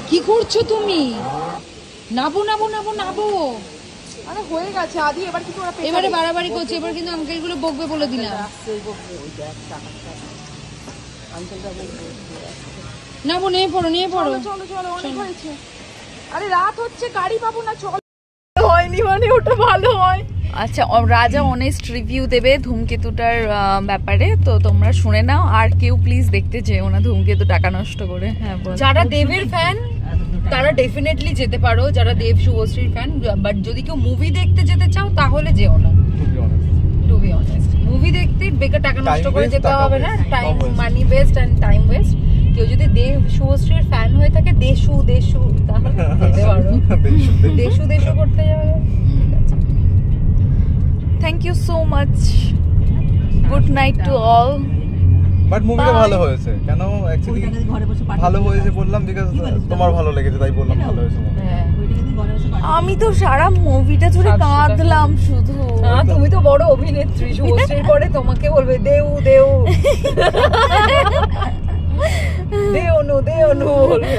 কি করছো তুমি? নাবো নাবো নাবো নাবো। আরে হয়ে গেছে আদি, এবার কিন্তু ওরা এবারে বাড়াবাড়ি করছে, এবার কিন্তু আমাকে এগুলো বকবে বলে দিলাম। নাবো, নিয়ে পড়ো নিয়ে পড়ো। চলো চলো, অনেক হয়েছে। আরে রাত হচ্ছে, গাড়ি পাবো না, চল। হয়নি মানে ওটা ভালো হয়। আচ্ছা, রাজা অনেস্ট রিভিউ দেবে ধূমকেতুটার ব্যাপারে, তো তোমরা শুনে নাও। আর কেউ প্লিজ দেখতে যেও না ধূমকেতু টাকা নষ্ট করে। হ্যাঁ, যারা দেবের ফ্যান তারা ডেফিনেটলি যেতে পারো, যারা দেব শুভশ্রীর ফ্যান। বাট যদি কেউ মুভি দেখতে যেতে চাও তাহলে যেও না, টু বি অনেস্ট। মুভি দেখতে বেকার টাকা নষ্ট করে যেতে হবে না, time money waste and time waste. কেউ যদি দেব শুভশ্রীর ফ্যান হয়ে থাকে, দেশু দেশু, তাহলে যেতে পারো। দেশু দেশু করতে যাবে। ঠিক আছে, thank you so much, good night to all. But মুভিটা ভালো হয়েছে। কেন অ্যাকচুয়ালি ভালো হয়েছে বললাম বিকজ তোমার ভালো লেগেছে, তাই বললাম ভালো হয়েছে। আমি তো সারা মুভিটা জুড়ে কাঁদলাম শুধু। তুমি তো বড় অভিনেত্রী, শুভশ্রীর পরে তোমাকে বলবে দেউ দেউ দেউ নু দেউ নু বলবে।